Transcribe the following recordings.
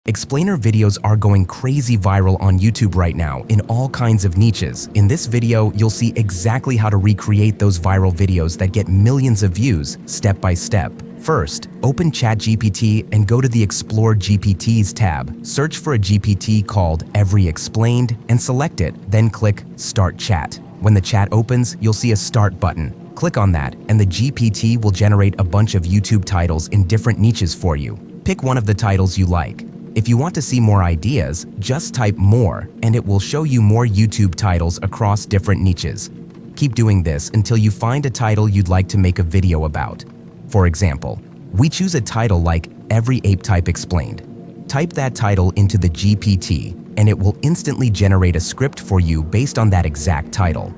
Explainer videos are going crazy viral on YouTube right now in all kinds of niches. In this video, you'll see exactly how to recreate those viral videos that get millions of views step by step. First, open ChatGPT and go to the Explore GPTs tab. Search for a GPT called Every Explained and select it, then click Start Chat. When the chat opens, you'll see a Start button. Click on that and the GPT will generate a bunch of YouTube titles in different niches for you. Pick one of the titles you like. If you want to see more ideas, just type more and it will show you more YouTube titles across different niches. Keep doing this until you find a title you'd like to make a video about. For example, we choose a title like Every Ape Type Explained. Type that title into the GPT and it will instantly generate a script for you based on that exact title.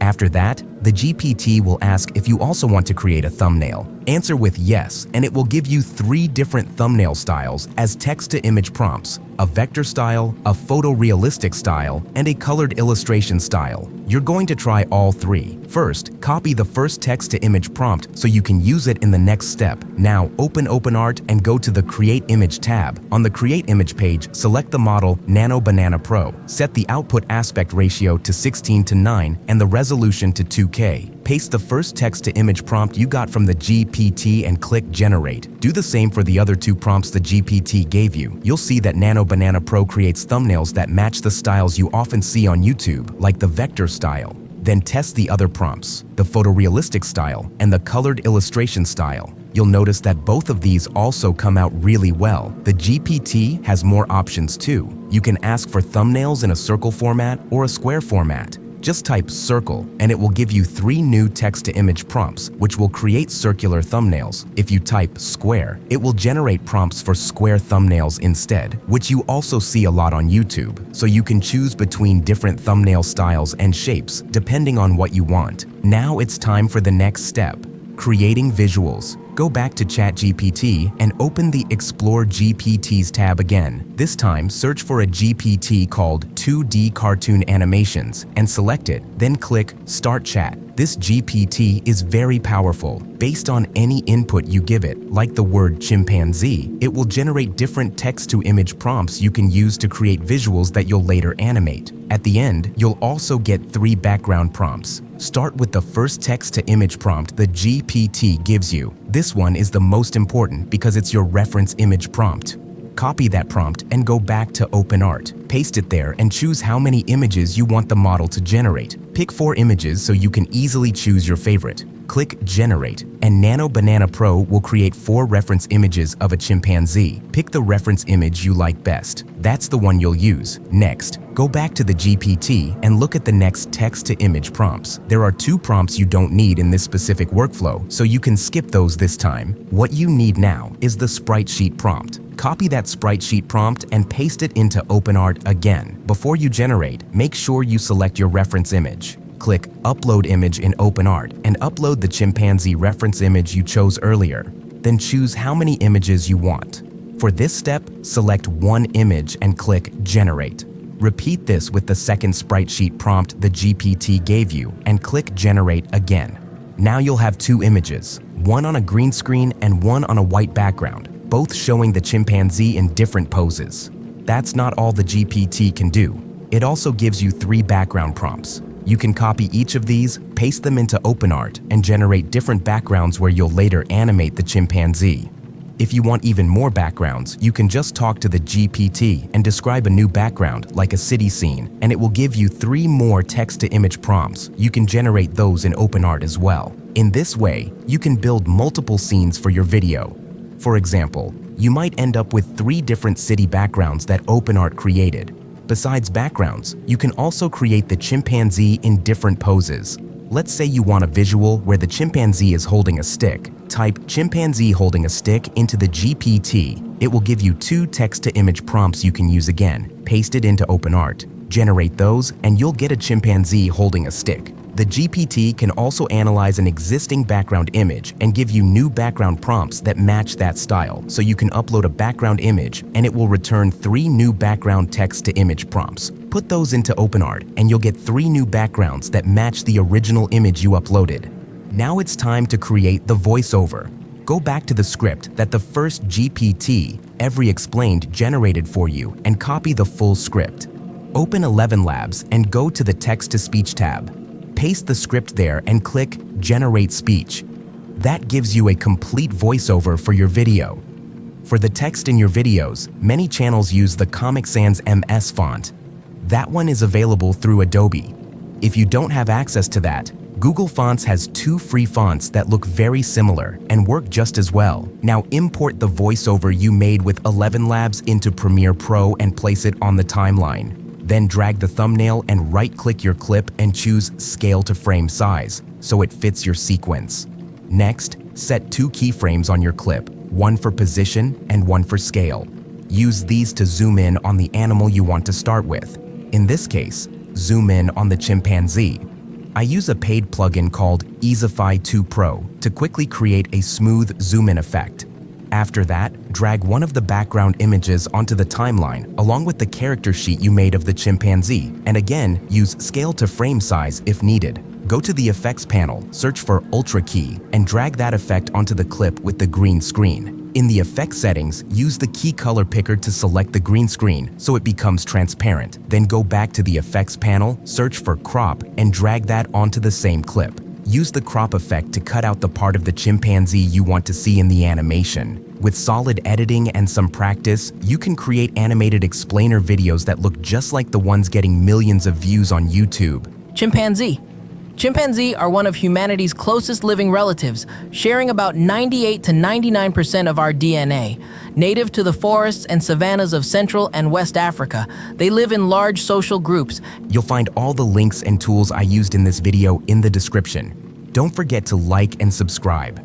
After that, the GPT will ask if you also want to create a thumbnail. Answer with yes, and it will give you 3 different thumbnail styles as text-to-image prompts: a vector style, a photorealistic style, and a colored illustration style. You're going to try all 3. First, copy the first text-to-image prompt so you can use it in the next step. Now, open OpenArt and go to the Create Image tab. On the Create Image page, select the model Nano Banana Pro. Set the output aspect ratio to 16:9 and the resolution to 2K. Paste the first text-to-image prompt you got from the GPT and click Generate. Do the same for the other 2 prompts the GPT gave you. You'll see that Nano Banana Pro creates thumbnails that match the styles you often see on YouTube, like the vector style. Then test the other prompts, the photorealistic style and the colored illustration style. You'll notice that both of these also come out really well. The GPT has more options too. You can ask for thumbnails in a circle format or a square format. Just type circle and it will give you 3 new text-to-image prompts, which will create circular thumbnails. If you type square, it will generate prompts for square thumbnails instead, which you also see a lot on YouTube. So you can choose between different thumbnail styles and shapes, depending on what you want. Now it's time for the next step: creating visuals. Go back to ChatGPT and open the Explore GPTs tab again. This time, search for a GPT called 2D Cartoon Animations and select it, then click Start Chat. This GPT is very powerful. Based on any input you give it, like the word chimpanzee, it will generate different text-to-image prompts you can use to create visuals that you'll later animate. At the end, you'll also get 3 background prompts. Start with the first text-to-image prompt the GPT gives you. This one is the most important because it's your reference image prompt. Copy that prompt and go back to OpenArt. Paste it there and choose how many images you want the model to generate. Pick 4 images so you can easily choose your favorite. Click Generate, and Nano Banana Pro will create 4 reference images of a chimpanzee. Pick the reference image you like best. That's the one you'll use. Next, go back to the GPT and look at the next text-to-image prompts. There are 2 prompts you don't need in this specific workflow, so you can skip those this time. What you need now is the sprite sheet prompt. Copy that sprite sheet prompt and paste it into OpenArt again. Before you generate, make sure you select your reference image. Click Upload Image in OpenArt and upload the chimpanzee reference image you chose earlier. Then choose how many images you want. For this step, select one image and click Generate. Repeat this with the second sprite sheet prompt the GPT gave you and click Generate again. Now you'll have 2 images, one on a green screen and one on a white background, both showing the chimpanzee in different poses. That's not all the GPT can do. It also gives you 3 background prompts. You can copy each of these, paste them into OpenArt, and generate different backgrounds where you'll later animate the chimpanzee. If you want even more backgrounds, you can just talk to the GPT and describe a new background, like a city scene, and it will give you 3 more text-to-image prompts. You can generate those in OpenArt as well. In this way, you can build multiple scenes for your video. For example, you might end up with 3 different city backgrounds that OpenArt created. Besides backgrounds, you can also create the chimpanzee in different poses. Let's say you want a visual where the chimpanzee is holding a stick. Type chimpanzee holding a stick into the GPT. It will give you 2 text-to-image prompts you can use again. Paste it into OpenArt. Generate those, and you'll get a chimpanzee holding a stick. The GPT can also analyze an existing background image and give you new background prompts that match that style, so you can upload a background image and it will return 3 new background text-to-image prompts. Put those into OpenArt and you'll get 3 new backgrounds that match the original image you uploaded. Now it's time to create the voiceover. Go back to the script that the first GPT ever explained generated for you and copy the full script. Open ElevenLabs and go to the Text-to-Speech tab. Paste the script there and click Generate Speech. That gives you a complete voiceover for your video. For the text in your videos, many channels use the Comic Sans MS font. That one is available through Adobe. If you don't have access to that, Google Fonts has 2 free fonts that look very similar and work just as well. Now import the voiceover you made with ElevenLabs into Premiere Pro and place it on the timeline. Then drag the thumbnail and right-click your clip and choose Scale to Frame Size so it fits your sequence. Next, set 2 keyframes on your clip, one for position and one for scale. Use these to zoom in on the animal you want to start with. In this case, zoom in on the chimpanzee. I use a paid plugin called Easify 2 Pro to quickly create a smooth zoom-in effect. After that, drag one of the background images onto the timeline along with the character sheet you made of the chimpanzee, and again, use Scale to Frame Size if needed. Go to the Effects panel, search for Ultra key, and drag that effect onto the clip with the green screen. In the Effects settings, use the key color picker to select the green screen so it becomes transparent. Then go back to the Effects panel, search for Crop, and drag that onto the same clip. Use the crop effect to cut out the part of the chimpanzee you want to see in the animation. With solid editing and some practice, you can create animated explainer videos that look just like the ones getting millions of views on YouTube. Chimpanzee. Chimpanzee are one of humanity's closest living relatives, sharing about 98 to 99% of our DNA. Native to the forests and savannas of Central and West Africa, they live in large social groups. You'll find all the links and tools I used in this video in the description. Don't forget to like and subscribe.